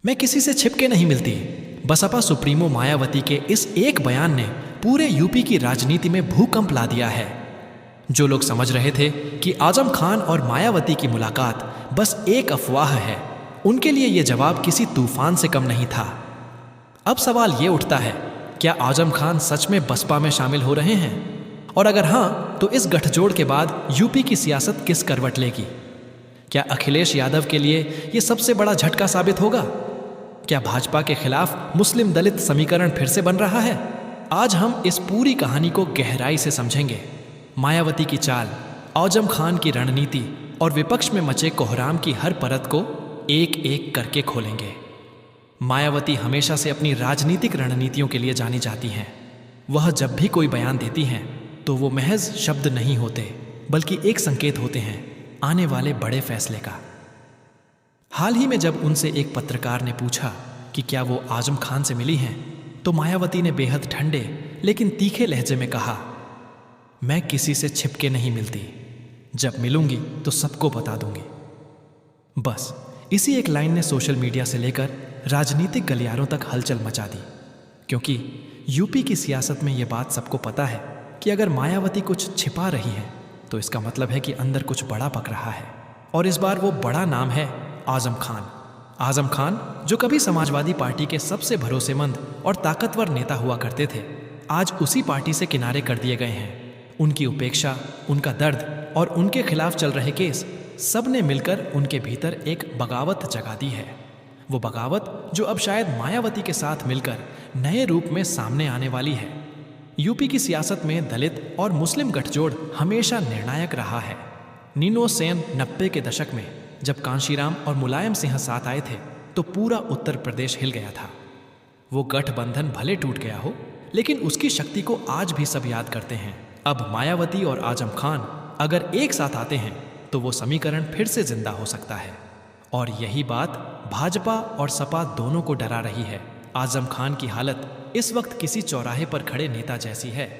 मैं किसी से छिप के नहीं मिलती। बसपा सुप्रीमो मायावती के इस एक बयान ने पूरे यूपी की राजनीति में भूकंप ला दिया है। जो लोग समझ रहे थे कि आजम खान और मायावती की मुलाकात बस एक अफवाह है, उनके लिए यह जवाब किसी तूफान से कम नहीं था। अब सवाल ये उठता है, क्या आजम खान सच में बसपा में शामिल हो रहे हैं? और अगर हाँ, तो इस गठजोड़ के बाद यूपी की सियासत किस करवट लेगी? क्या अखिलेश यादव के लिए यह सबसे बड़ा झटका साबित होगा? क्या भाजपा के खिलाफ मुस्लिम दलित समीकरण फिर से बन रहा है? आज हम इस पूरी कहानी को गहराई से समझेंगे। मायावती की चाल, आजम खान की रणनीति और विपक्ष में मचे कोहराम की हर परत को एक एक करके खोलेंगे। मायावती हमेशा से अपनी राजनीतिक रणनीतियों के लिए जानी जाती हैं। वह जब भी कोई बयान देती हैं तो वो महज शब्द नहीं होते, बल्कि एक संकेत होते हैं आने वाले बड़े फैसले का। हाल ही में जब उनसे एक पत्रकार ने पूछा कि क्या वो आजम खान से मिली हैं, तो मायावती ने बेहद ठंडे लेकिन तीखे लहजे में कहा, मैं किसी से छिप के नहीं मिलती, जब मिलूंगी तो सबको बता दूंगी। बस इसी एक लाइन ने सोशल मीडिया से लेकर राजनीतिक गलियारों तक हलचल मचा दी, क्योंकि यूपी की सियासत में यह बात सबको पता है कि अगर मायावती कुछ छिपा रही है तो इसका मतलब है कि अंदर कुछ बड़ा पक रहा है। और इस बार वो बड़ा नाम है आजम खान। आजम खान, जो कभी समाजवादी पार्टी के सबसे भरोसेमंद और ताकतवर नेता हुआ करते थे, आज उसी पार्टी से किनारे कर दिए गए हैं। उनकी उपेक्षा, उनका दर्द और उनके खिलाफ चल रहे केस, सब ने मिलकर उनके भीतर एक बगावत जगा दी है। वो बगावत जो अब शायद मायावती के साथ मिलकर नए रूप में सामने आने वाली है। यूपी की सियासत में दलित और मुस्लिम गठजोड़ हमेशा निर्णायक रहा है। नीनो सेन 90 के दशक में जब कांशीराम और मुलायम सिंह साथ आए थे तो पूरा उत्तर प्रदेश हिल गया था। वो गठबंधन भले टूट गया हो, लेकिन उसकी शक्ति को आज भी सब याद करते हैं। अब मायावती और आजम खान अगर एक साथ आते हैं तो वो समीकरण फिर से जिंदा हो सकता है। और यही बात भाजपा और सपा दोनों को डरा रही है। आजम खान की हालत इस वक्त किसी चौराहे पर खड़े नेता जैसी है।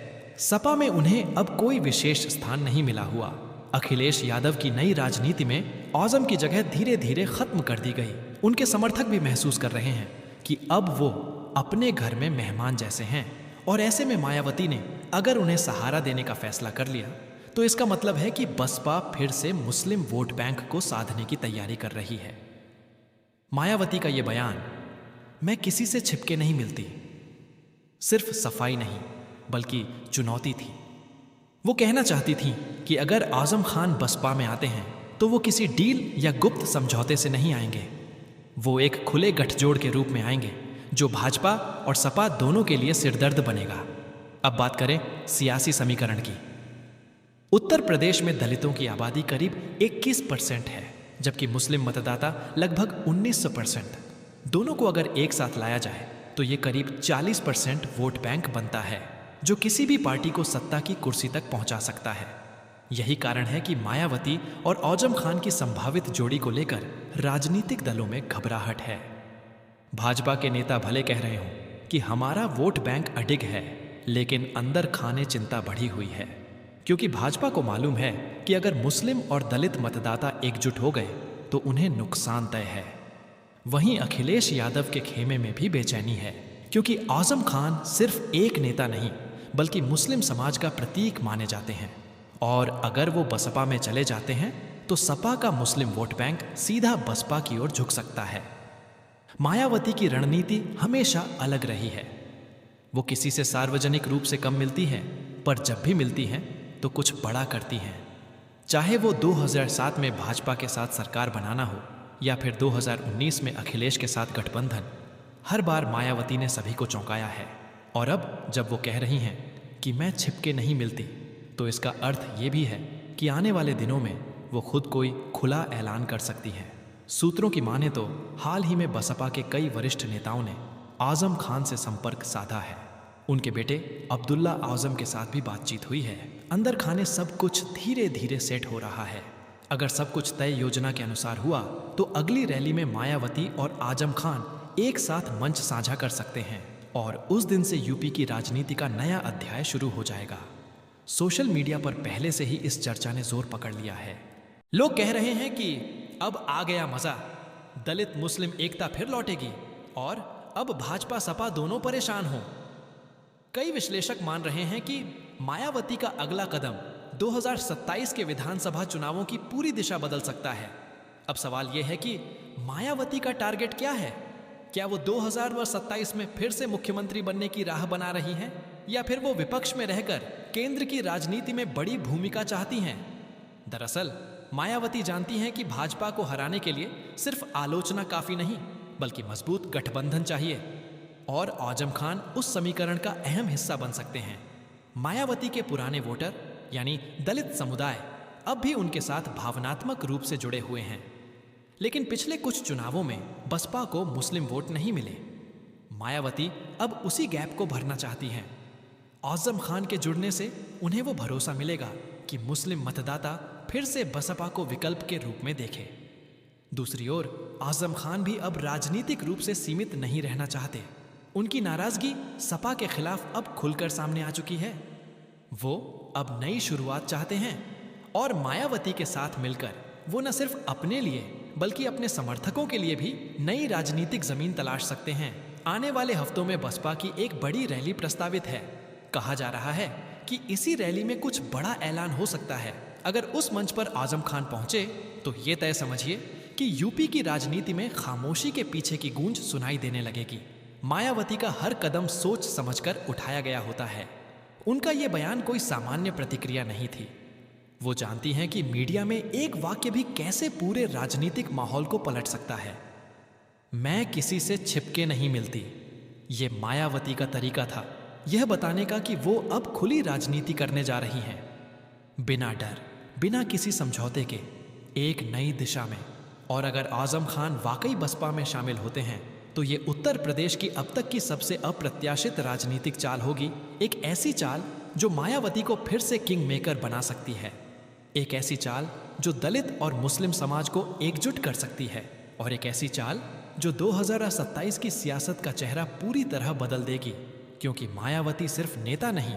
सपा में उन्हें अब कोई विशेष स्थान नहीं मिला हुआ। अखिलेश यादव की नई राजनीति में आजम की जगह धीरे धीरे खत्म कर दी गई। उनके समर्थक भी महसूस कर रहे हैं कि अब वो अपने घर में मेहमान जैसे हैं। और ऐसे में मायावती ने अगर उन्हें सहारा देने का फैसला कर लिया तो इसका मतलब है कि बसपा फिर से मुस्लिम वोट बैंक को साधने की तैयारी कर रही है। मायावती का यह बयान, मैं किसी से छिपके नहीं मिलती, सिर्फ सफाई नहीं बल्कि चुनौती थी। वो कहना चाहती थी कि अगर आजम खान बसपा में आते हैं तो वो किसी डील या गुप्त समझौते से नहीं आएंगे। वो एक खुले गठजोड़ के रूप में आएंगे जो भाजपा और सपा दोनों के लिए सिरदर्द बनेगा। अब बात करें सियासी समीकरण की। उत्तर प्रदेश में दलितों की आबादी करीब 21% है, जबकि मुस्लिम मतदाता लगभग 19%। दोनों को अगर एक साथ लाया जाए तो ये करीब 40% वोट बैंक बनता है, जो किसी भी पार्टी को सत्ता की कुर्सी तक पहुंचा सकता है। यही कारण है कि मायावती और आजम खान की संभावित जोड़ी को लेकर राजनीतिक दलों में घबराहट है। भाजपा के नेता भले कह रहे हों कि हमारा वोट बैंक अडिग है, लेकिन अंदर खाने चिंता बढ़ी हुई है, क्योंकि भाजपा को मालूम है कि अगर मुस्लिम और दलित मतदाता एकजुट हो गए तो उन्हें नुकसान तय है। वहीं अखिलेश यादव के खेमे में भी बेचैनी है, क्योंकि आजम खान सिर्फ एक नेता नहीं बल्कि मुस्लिम समाज का प्रतीक माने जाते हैं। और अगर वो बसपा में चले जाते हैं तो सपा का मुस्लिम वोट बैंक सीधा बसपा की ओर झुक सकता है। मायावती की रणनीति हमेशा अलग रही है। वो किसी से सार्वजनिक रूप से कम मिलती है, पर जब भी मिलती हैं तो कुछ बड़ा करती हैं। चाहे वो 2007 में भाजपा के साथ सरकार बनाना हो या फिर 2019 में अखिलेश के साथ गठबंधन, हर बार मायावती ने सभी को चौंकाया है। और अब जब वो कह रही हैं कि मैं छिपके नहीं मिलती, तो इसका अर्थ ये भी है कि आने वाले दिनों में वो खुद कोई खुला ऐलान कर सकती हैं। सूत्रों की माने तो हाल ही में बसपा के कई वरिष्ठ नेताओं ने आजम खान से संपर्क साधा है। उनके बेटे अब्दुल्ला आजम के साथ भी बातचीत हुई है। अंदर खाने सब कुछ धीरे धीरे सेट हो रहा है। अगर सब कुछ तय योजना के अनुसार हुआ तो अगली रैली में मायावती और आजम खान एक साथ मंच साझा कर सकते हैं और उस दिन से यूपी की राजनीति का नया अध्याय शुरू हो जाएगा। सोशल मीडिया पर पहले से ही इस चर्चा ने जोर पकड़ लिया है। लोग कह रहे हैं कि अब आ गया मजा, दलित मुस्लिम एकता फिर लौटेगी और अब भाजपा सपा दोनों परेशान हों। कई विश्लेषक मान रहे हैं कि मायावती का अगला कदम 2027 के विधानसभा चुनावों की पूरी दिशा बदल सकता है। अब सवाल यह है कि मायावती का टारगेट क्या है? क्या वो 2027 में फिर से मुख्यमंत्री बनने की राह बना रही हैं, या फिर वो विपक्ष में रहकर केंद्र की राजनीति में बड़ी भूमिका चाहती हैं? दरअसल मायावती जानती हैं कि भाजपा को हराने के लिए सिर्फ आलोचना काफी नहीं, बल्कि मजबूत गठबंधन चाहिए, और आजम खान उस समीकरण का अहम हिस्सा बन सकते हैं। मायावती के पुराने वोटर यानी दलित समुदाय अब भी उनके साथ भावनात्मक रूप से जुड़े हुए हैं, लेकिन पिछले कुछ चुनावों में बसपा को मुस्लिम वोट नहीं मिले। मायावती अब उसी गैप को भरना चाहती हैं। आजम खान के जुड़ने से उन्हें वो भरोसा मिलेगा कि मुस्लिम मतदाता फिर से बसपा को विकल्प के रूप में देखे। दूसरी ओर आजम खान भी अब राजनीतिक रूप से सीमित नहीं रहना चाहते। उनकी नाराजगी सपा के खिलाफ अब खुलकर सामने आ चुकी है। वो अब नई शुरुआत चाहते हैं और मायावती के साथ मिलकर वो न सिर्फ अपने लिए बल्कि अपने समर्थकों के लिए भी नई राजनीतिक जमीन तलाश सकते हैं। आने वाले हफ्तों में बसपा की एक बड़ी रैली प्रस्तावित है। कहा जा रहा है कि इसी रैली में कुछ बड़ा ऐलान हो सकता है। अगर उस मंच पर आजम खान पहुंचे तो ये तय समझिए कि यूपी की राजनीति में खामोशी के पीछे की गूंज सुनाई देने लगेगी। मायावती का हर कदम सोच समझकर उठाया गया होता है। उनका यह बयान कोई सामान्य प्रतिक्रिया नहीं थी। वो जानती हैं कि मीडिया में एक वाक्य भी कैसे पूरे राजनीतिक माहौल को पलट सकता है। मैं किसी से छिपके नहीं मिलती, ये मायावती का तरीका था यह बताने का कि वो अब खुली राजनीति करने जा रही हैं, बिना डर, बिना किसी समझौते के, एक नई दिशा में। और अगर आजम खान वाकई बसपा में शामिल होते हैं तो ये उत्तर प्रदेश की अब तक की सबसे अप्रत्याशित राजनीतिक चाल होगी। एक ऐसी चाल जो मायावती को फिर से किंग मेकर बना सकती है, एक ऐसी चाल जो दलित और मुस्लिम समाज को एकजुट कर सकती है, और एक ऐसी चाल जो 2027 की सियासत का चेहरा पूरी तरह बदल देगी। क्योंकि मायावती सिर्फ नेता नहीं,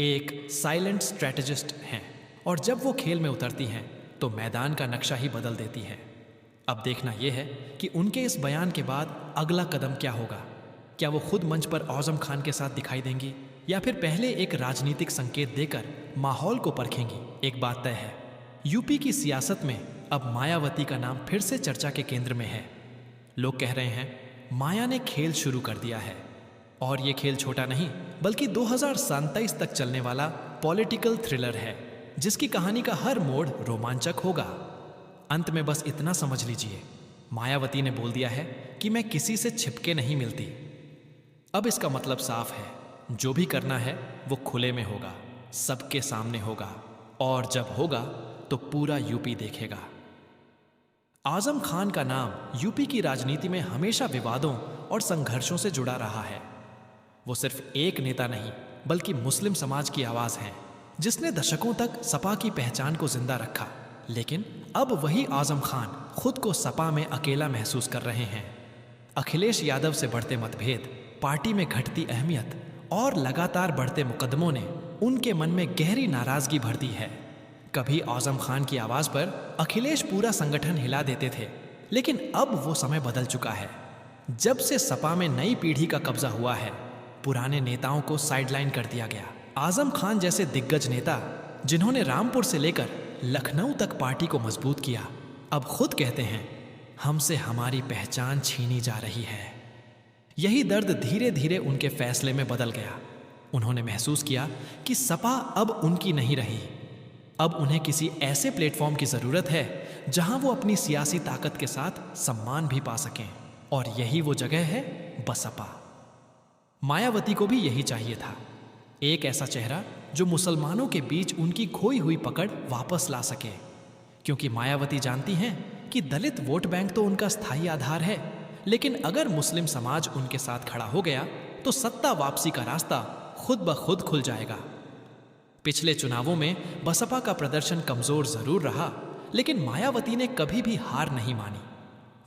एक साइलेंट स्ट्रैटेजिस्ट हैं, और जब वो खेल में उतरती हैं तो मैदान का नक्शा ही बदल देती हैं। अब देखना यह है कि उनके इस बयान के बाद अगला कदम क्या होगा। क्या वो खुद मंच पर आजम खान के साथ दिखाई देंगी, या फिर पहले एक राजनीतिक संकेत देकर माहौल को परखेंगी। एक बात तय है, यूपी की सियासत में अब मायावती का नाम फिर से चर्चा के केंद्र में है। लोग कह रहे हैं माया ने खेल शुरू कर दिया है, और ये खेल छोटा नहीं बल्कि 2027 तक चलने वाला पॉलिटिकल थ्रिलर है, जिसकी कहानी का हर मोड़ रोमांचक होगा। अंत में बस इतना समझ लीजिए, मायावती ने बोल दिया है कि मैं किसी से छिपके नहीं मिलती। अब इसका मतलब साफ है, जो भी करना है वो खुले में होगा, सबके सामने होगा, और जब होगा तो पूरा यूपी देखेगा। आजम खान का नाम यूपी की राजनीति में हमेशा विवादों और संघर्षों से जुड़ा रहा है। वो सिर्फ एक नेता नहीं बल्कि मुस्लिम समाज की आवाज है, जिसने दशकों तक सपा की पहचान को जिंदा रखा। लेकिन अब वही आजम खान खुद को सपा में अकेला महसूस कर रहे हैं। अखिलेश यादव से बढ़ते मतभेद, पार्टी में घटती अहमियत और लगातार बढ़ते मुकदमों ने उनके मन में गहरी नाराजगी भर दी है। कभी आजम खान की आवाज पर अखिलेश पूरा संगठन हिला देते थे, लेकिन अब वो समय बदल चुका है। जब से सपा में नई पीढ़ी का कब्जा हुआ है, पुराने नेताओं को साइडलाइन कर दिया गया। आजम खान जैसे दिग्गज नेता, जिन्होंने रामपुर से लेकर लखनऊ तक पार्टी को मजबूत किया, अब खुद कहते हैं हमसे हमारी पहचान छीनी जा रही है। यही दर्द धीरे धीरे उनके फैसले में बदल गया। उन्होंने महसूस किया कि सपा अब उनकी नहीं रही। अब उन्हें किसी ऐसे प्लेटफॉर्म की जरूरत है जहां वो अपनी सियासी ताकत के साथ सम्मान भी पा सकें, और यही वो जगह है, बसपा। मायावती को भी यही चाहिए था, एक ऐसा चेहरा जो मुसलमानों के बीच उनकी खोई हुई पकड़ वापस ला सके। क्योंकि मायावती जानती हैं कि दलित वोट बैंक तो उनका स्थायी आधार है, लेकिन अगर मुस्लिम समाज उनके साथ खड़ा हो गया तो सत्ता वापसी का रास्ता खुद ब खुद खुल जाएगा। पिछले चुनावों में बसपा का प्रदर्शन कमजोर जरूर रहा, लेकिन मायावती ने कभी भी हार नहीं मानी।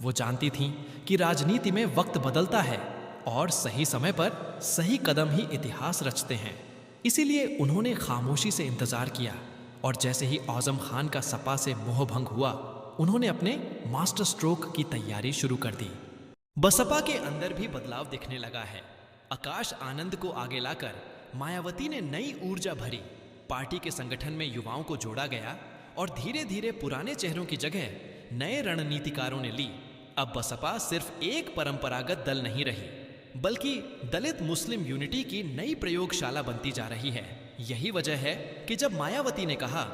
वो जानती थीं कि राजनीति में वक्त बदलता है और सही समय पर सही कदम ही इतिहास रचते हैं। इसीलिए उन्होंने खामोशी से इंतजार किया, और जैसे ही आजम खान का सपा से मोहभंग हुआ, उन्होंने अपने मास्टर स्ट्रोक की तैयारी शुरू कर दी। बसपा के अंदर भी बदलाव दिखने लगा है। आकाश आनंद को आगे लाकर मायावती ने नई ऊर्जा भरी। पार्टी के संगठन में युवाओं को जोड़ा गया और धीरे धीरे पुराने चेहरों की जगह नए रणनीतिकारों ने ली। अब बसपा सिर्फ एक परंपरागत दल नहीं रही, बल्कि दलित मुस्लिम यूनिटी की नई प्रयोगशाला बनती जा रही है। यही वजह है कि जब मायावती ने कहा,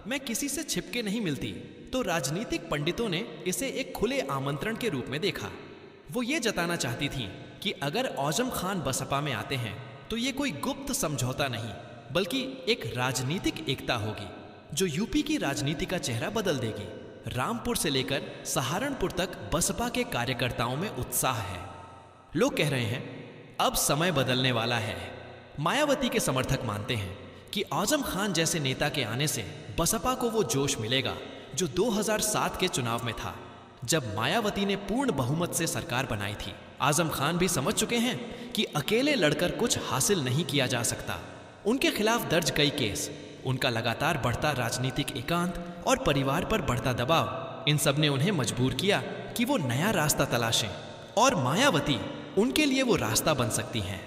मैं किसी से छिपके नहीं मिलती, तो राजनीतिक पंडितों ने इसे एक खुले आमंत्रण के रूप में देखा। वो ये जताना चाहती थीं कि अगर आजम खान बसपा में आते हैं तो ये कोई गुप्त समझौता नहीं, बल्कि एक राजनीतिक एकता होगी जो यूपी की राजनीति का चेहरा बदल देगी। रामपुर से लेकर सहारनपुर तक बसपा के कार्यकर्ताओं में उत्साह है। लोग कह रहे हैं अब समय बदलने वाला है। मायावती के समर्थक मानते हैं कि आजम खान जैसे नेता के आने से बसपा को वो जोश मिलेगा जो 2007 के चुनाव में था, जब मायावती ने पूर्ण बहुमत से सरकार बनाई थी। आजम खान भी समझ चुके हैं कि अकेले लड़कर कुछ हासिल नहीं किया जा सकता। उनके खिलाफ दर्ज कई केस, उनका लगातार बढ़ता राजनीतिक एकांत और परिवार पर बढ़ता दबाव, इन सब ने उन्हें मजबूर किया कि वो नया रास्ता तलाशें, और मायावती उनके लिए वो रास्ता बन सकती हैं।